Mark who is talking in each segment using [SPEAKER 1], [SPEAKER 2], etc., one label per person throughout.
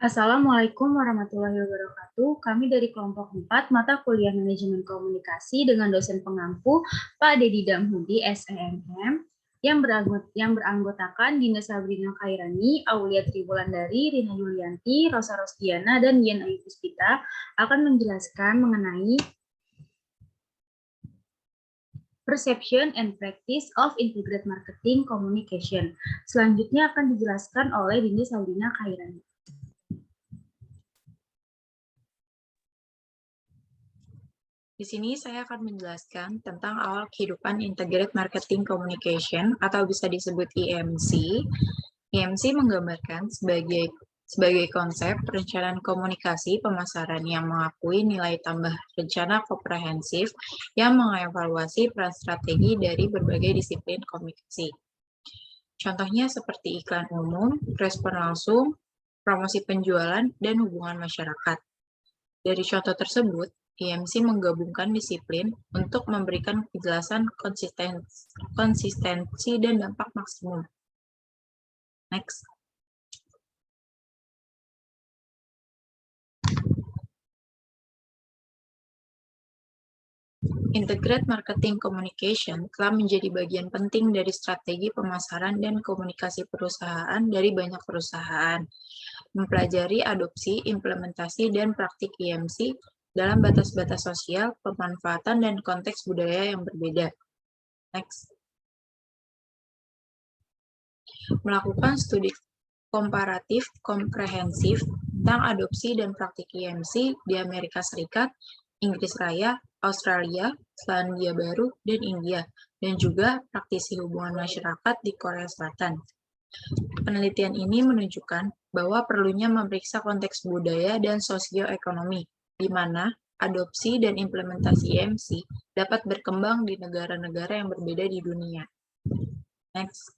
[SPEAKER 1] Assalamualaikum warahmatullahi wabarakatuh. Kami dari kelompok 4 mata kuliah Manajemen Komunikasi dengan dosen pengampu Pak Dedi Damhudi, SEMM, yang beranggotakan Dinda Sabrina Khairani, Aulia Triwulandari, Rina Yulianti, Rosa Rosdiana, dan Yen Ayu Puspita akan menjelaskan mengenai Perception and Practice of Integrated Marketing Communication. Selanjutnya akan dijelaskan oleh Dinda Sabrina Khairani.
[SPEAKER 2] Di sini saya akan menjelaskan tentang awal kehidupan Integrated Marketing Communication atau bisa disebut IMC. IMC menggambarkan sebagai konsep perencanaan komunikasi pemasaran yang mengakui nilai tambah rencana komprehensif yang mengevaluasi peran strategi dari berbagai disiplin komunikasi. Contohnya seperti iklan umum, respon langsung, promosi penjualan, dan hubungan masyarakat. Dari contoh tersebut, IMC menggabungkan disiplin untuk memberikan kejelasan konsistensi dan dampak maksimum. Next. Integrated Marketing Communication telah menjadi bagian penting dari strategi pemasaran dan komunikasi perusahaan dari banyak perusahaan. Mempelajari adopsi, implementasi, dan praktik IMC dalam batas-batas sosial, pemanfaatan, dan konteks budaya yang berbeda. Next. Melakukan studi komparatif komprehensif tentang adopsi dan praktik IMC di Amerika Serikat, Inggris Raya, Australia, Selandia Baru, dan India, dan juga praktisi hubungan masyarakat di Korea Selatan. Penelitian ini menunjukkan bahwa perlunya memeriksa konteks budaya dan sosioekonomi, di mana adopsi dan implementasi IMC dapat berkembang di negara-negara yang berbeda di dunia. Next.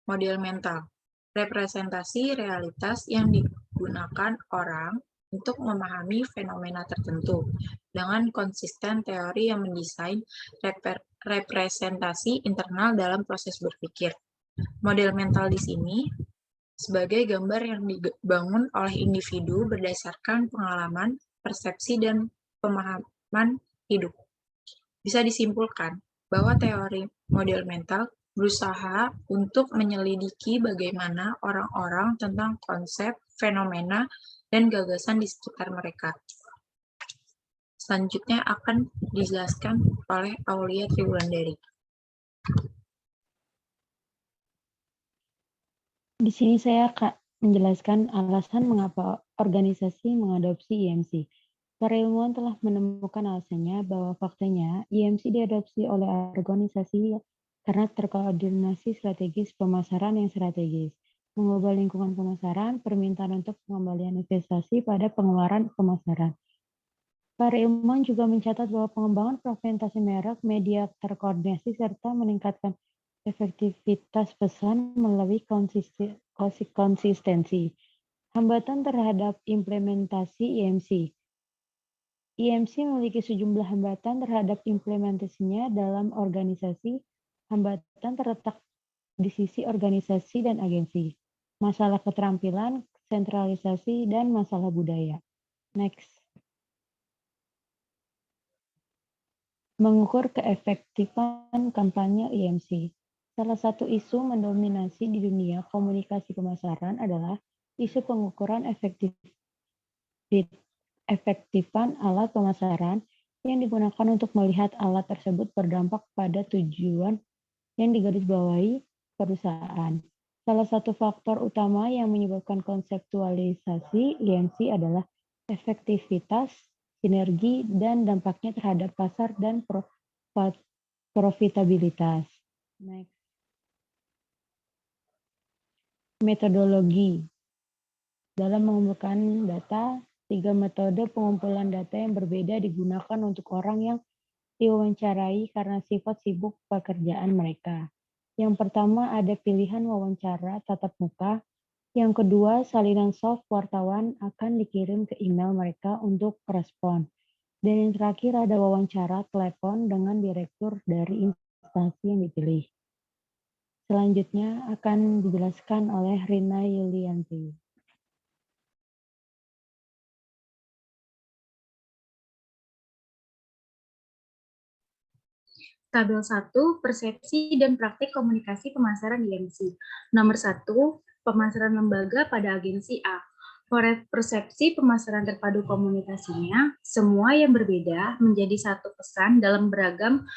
[SPEAKER 2] Model mental, representasi realitas yang digunakan orang untuk memahami fenomena tertentu dengan konsisten teori yang mendesain representasi internal dalam proses berpikir. Model mental di sini sebagai gambar yang dibangun oleh individu berdasarkan pengalaman, persepsi, dan pemahaman hidup. Bisa disimpulkan bahwa teori model mental berusaha untuk menyelidiki bagaimana orang-orang tentang konsep, fenomena, dan gagasan di sekitar mereka. Selanjutnya akan dijelaskan oleh Aulia Triwulandari.
[SPEAKER 3] Di sini saya akan menjelaskan alasan mengapa organisasi mengadopsi IMC. Para ilmuwan telah menemukan alasannya bahwa faktanya IMC diadopsi oleh organisasi karena terkoordinasi strategis pemasaran yang strategis, mengubah lingkungan pemasaran, permintaan untuk pengembalian investasi pada pengeluaran pemasaran. Para ilmuwan juga mencatat bahwa pengembangan fragmentasi merek, media terkoordinasi, serta meningkatkan efektivitas pesan melalui konsistensi. Hambatan terhadap implementasi IMC. IMC memiliki sejumlah hambatan terhadap implementasinya dalam organisasi. Hambatan terletak di sisi organisasi dan agensi, masalah keterampilan, sentralisasi, dan masalah budaya. Next. Mengukur keefektifan kampanye IMC. Salah satu isu mendominasi di dunia komunikasi pemasaran adalah isu pengukuran efektifan alat pemasaran yang digunakan untuk melihat alat tersebut berdampak pada tujuan yang digarisbawahi perusahaan. Salah satu faktor utama yang menyebabkan konseptualisasi IMC adalah efektivitas, sinergi, dan dampaknya terhadap pasar dan profitabilitas. Next. Metodologi. Dalam mengumpulkan data, 3 metode pengumpulan data yang berbeda digunakan untuk orang yang diwawancarai karena sifat sibuk pekerjaan mereka. Yang pertama ada pilihan wawancara tatap muka. Yang kedua, salinan soft wartawan akan dikirim ke email mereka untuk respon. Dan yang terakhir ada wawancara telepon dengan direktur dari instansi yang dipilih. Selanjutnya akan dijelaskan oleh Rina Yulianti.
[SPEAKER 1] Tabel 1, persepsi dan praktik komunikasi pemasaran IMC. Nomor 1, pemasaran lembaga pada agensi A. Persepsi pemasaran terpadu komunikasinya, semua yang berbeda menjadi satu pesan dalam beragam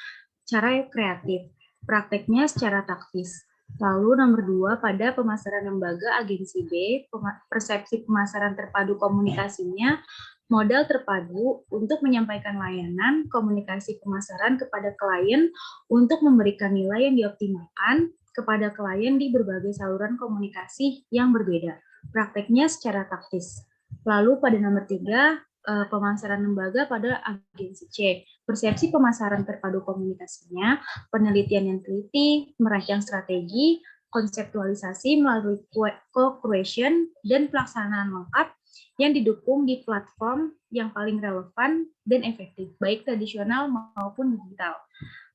[SPEAKER 1] cara kreatif. Prakteknya secara taktis. Lalu nomor 2, pada pemasaran lembaga agensi B, persepsi pemasaran terpadu komunikasinya, modal terpadu untuk menyampaikan layanan komunikasi pemasaran kepada klien untuk memberikan nilai yang dioptimalkan kepada klien di berbagai saluran komunikasi yang berbeda. Prakteknya secara taktis. Lalu pada nomor 3, pemasaran lembaga pada agensi C. Persepsi pemasaran terpadu komunikasinya, penelitian yang teliti, merancang strategi, konseptualisasi melalui co-creation, dan pelaksanaan lengkap yang didukung di platform yang paling relevan dan efektif, baik tradisional maupun digital.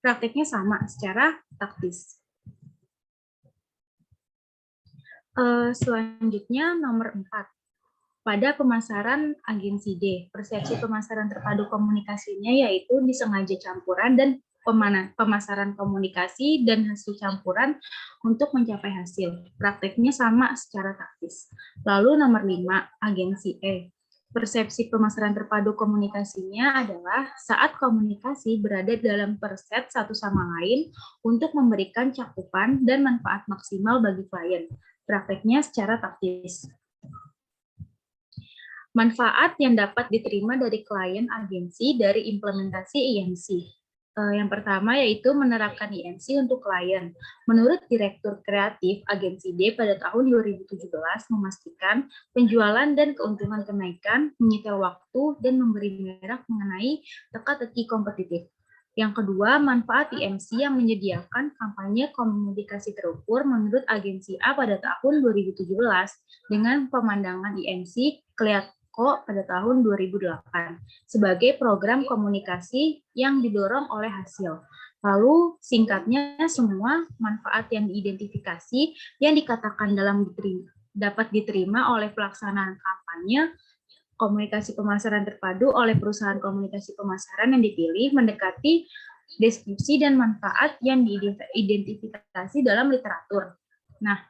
[SPEAKER 1] Prakteknya sama secara taktis. Selanjutnya nomor 4. Pada pemasaran agensi D, persepsi pemasaran terpadu komunikasinya yaitu disengaja campuran dan pemasaran komunikasi dan hasil campuran untuk mencapai hasil. Prakteknya sama secara taktis. Lalu nomor 5, agensi E. Persepsi pemasaran terpadu komunikasinya adalah saat komunikasi berada dalam perset satu sama lain untuk memberikan cakupan dan manfaat maksimal bagi klien. Prakteknya secara taktis. Manfaat yang dapat diterima dari klien agensi dari implementasi IMC. Yang pertama yaitu menerapkan IMC untuk klien. Menurut Direktur Kreatif Agensi D pada tahun 2017 memastikan penjualan dan keuntungan kenaikan, menyetel waktu, dan memberi merek mengenai teka-teki kompetitif. Yang kedua, manfaat IMC yang menyediakan kampanye komunikasi terukur menurut agensi A pada tahun 2017 dengan pemandangan IMC kelihatan pada tahun 2008 sebagai program komunikasi yang didorong oleh hasil. Lalu singkatnya semua manfaat yang diidentifikasi yang dikatakan dapat diterima oleh pelaksanaan kampanye komunikasi pemasaran terpadu oleh perusahaan komunikasi pemasaran yang dipilih mendekati deskripsi dan manfaat yang diidentifikasi dalam literatur. Nah,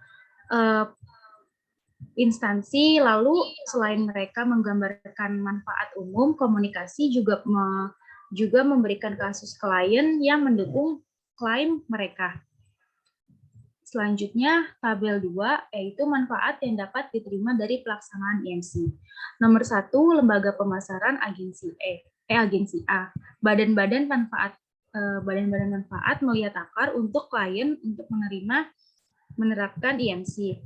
[SPEAKER 1] instansi lalu selain mereka menggambarkan manfaat umum, komunikasi juga memberikan kasus klien yang mendukung klaim mereka. Selanjutnya, tabel 2, yaitu manfaat yang dapat diterima dari pelaksanaan IMC. Nomor 1, lembaga pemasaran agensi agensi A. Badan-badan manfaat melihat akar untuk klien untuk menerapkan IMC.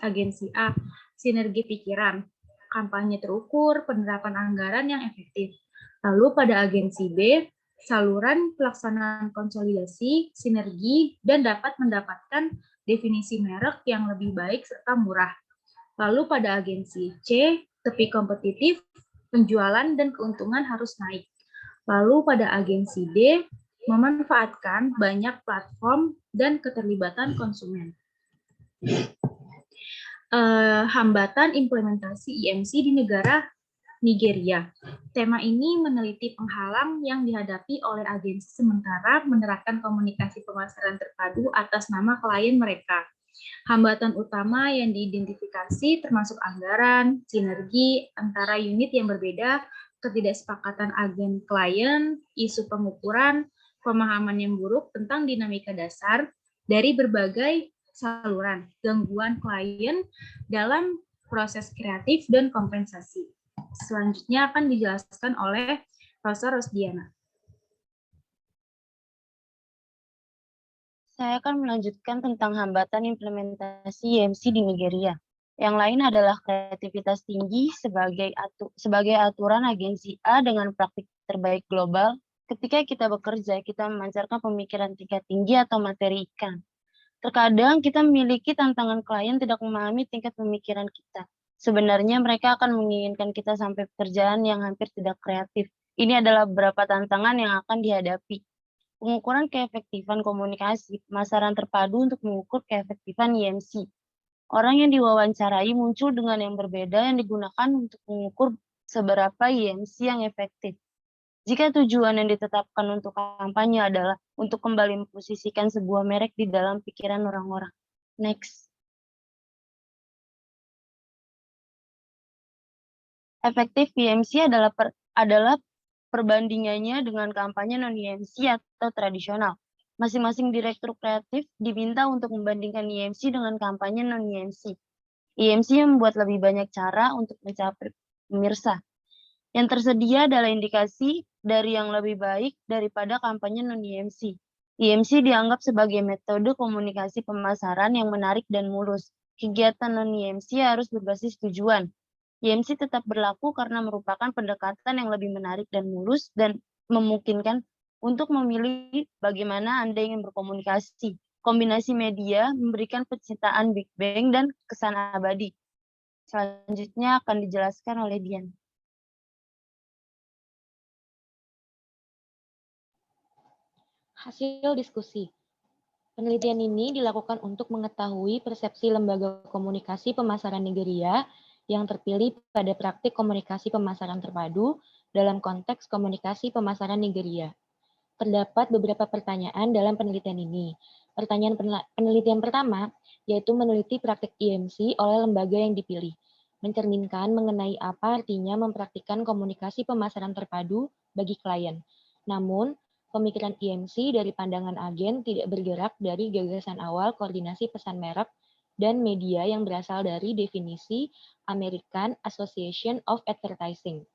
[SPEAKER 1] Agensi A, sinergi pikiran, kampanye terukur, penerapan anggaran yang efektif. Lalu pada agensi B, saluran pelaksanaan konsolidasi, sinergi, dan dapat mendapatkan definisi merek yang lebih baik serta murah. Lalu pada agensi C, tepi kompetitif, penjualan dan keuntungan harus naik. Lalu pada agensi D, memanfaatkan banyak platform dan keterlibatan konsumen. Hambatan implementasi IMC di negara Nigeria. Tema ini meneliti penghalang yang dihadapi oleh agensi sementara menerapkan komunikasi pemasaran terpadu atas nama klien mereka. Hambatan utama yang diidentifikasi termasuk anggaran, sinergi antara unit yang berbeda, ketidaksepakatan agen klien, isu pengukuran, pemahaman yang buruk tentang dinamika dasar dari berbagai saluran, gangguan klien dalam proses kreatif dan kompensasi. Selanjutnya akan dijelaskan oleh Rosa Rosdiana.
[SPEAKER 4] Saya akan melanjutkan tentang hambatan implementasi IMC di Nigeria. Yang lain adalah kreativitas tinggi sebagai aturan agensi A dengan praktik terbaik global. Ketika kita bekerja, kita memancarkan pemikiran tingkat tinggi atau materi ikan. Terkadang kita memiliki tantangan klien tidak memahami tingkat pemikiran kita. Sebenarnya mereka akan menginginkan kita sampai pekerjaan yang hampir tidak kreatif. Ini adalah beberapa tantangan yang akan dihadapi. Pengukuran keefektifan komunikasi pemasaran terpadu untuk mengukur keefektifan IMC. Orang yang diwawancarai muncul dengan yang berbeda yang digunakan untuk mengukur seberapa IMC yang efektif. Jika tujuan yang ditetapkan untuk kampanye adalah untuk kembali memposisikan sebuah merek di dalam pikiran orang-orang. Next. Efektif IMC adalah perbandingannya dengan kampanye non-IMC atau tradisional. Masing-masing direktur kreatif diminta untuk membandingkan IMC dengan kampanye non-IMC. IMC membuat lebih banyak cara untuk mencapai pemirsa. Yang tersedia adalah indikasi dari yang lebih baik daripada kampanye non-IMC. IMC dianggap sebagai metode komunikasi pemasaran yang menarik dan mulus. Kegiatan non-IMC harus berbasis tujuan. IMC tetap berlaku karena merupakan pendekatan yang lebih menarik dan mulus dan memungkinkan untuk memilih bagaimana Anda ingin berkomunikasi. Kombinasi media memberikan pencitraan Big Bang dan kesan abadi. Selanjutnya akan dijelaskan oleh Dian.
[SPEAKER 3] Hasil diskusi. Penelitian ini dilakukan untuk mengetahui persepsi lembaga komunikasi pemasaran Nigeria yang terpilih pada praktik komunikasi pemasaran terpadu dalam konteks komunikasi pemasaran Nigeria. Terdapat beberapa pertanyaan dalam penelitian ini. Pertanyaan penelitian pertama yaitu meneliti praktik IMC oleh lembaga yang dipilih, mencerminkan mengenai apa artinya mempraktikkan komunikasi pemasaran terpadu bagi klien. Namun, pemikiran IMC dari pandangan agen tidak bergerak dari gagasan awal koordinasi pesan merek dan media yang berasal dari definisi American Association of Advertising.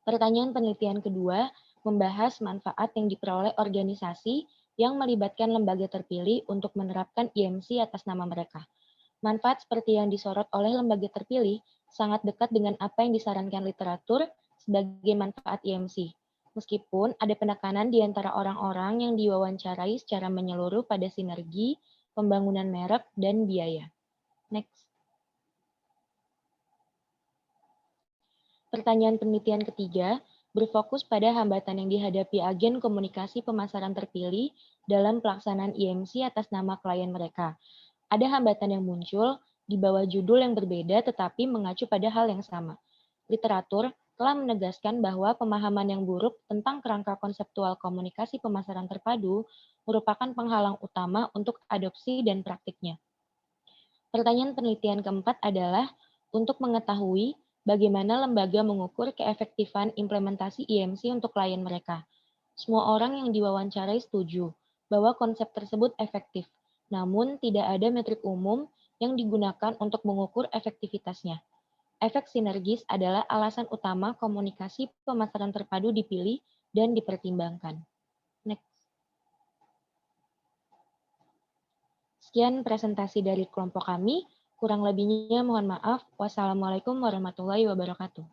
[SPEAKER 3] Pertanyaan penelitian kedua membahas manfaat yang diperoleh organisasi yang melibatkan lembaga terpilih untuk menerapkan IMC atas nama mereka. Manfaat seperti yang disorot oleh lembaga terpilih sangat dekat dengan apa yang disarankan literatur sebagai manfaat IMC. Meskipun ada penekanan di antara orang-orang yang diwawancarai secara menyeluruh pada sinergi, pembangunan merek, dan biaya. Next. Pertanyaan penelitian ketiga berfokus pada hambatan yang dihadapi agen komunikasi pemasaran terpilih dalam pelaksanaan IMC atas nama klien mereka. Ada hambatan yang muncul di bawah judul yang berbeda tetapi mengacu pada hal yang sama. Literatur telah menegaskan bahwa pemahaman yang buruk tentang kerangka konseptual komunikasi pemasaran terpadu merupakan penghalang utama untuk adopsi dan praktiknya. Pertanyaan penelitian keempat adalah untuk mengetahui bagaimana lembaga mengukur keefektifan implementasi IMC untuk klien mereka. Semua orang yang diwawancarai setuju bahwa konsep tersebut efektif, namun tidak ada metrik umum yang digunakan untuk mengukur efektivitasnya. Efek sinergis adalah alasan utama komunikasi pemasaran terpadu dipilih dan dipertimbangkan. Next. Sekian presentasi dari kelompok kami. Kurang lebihnya mohon maaf. Wassalamualaikum warahmatullahi wabarakatuh.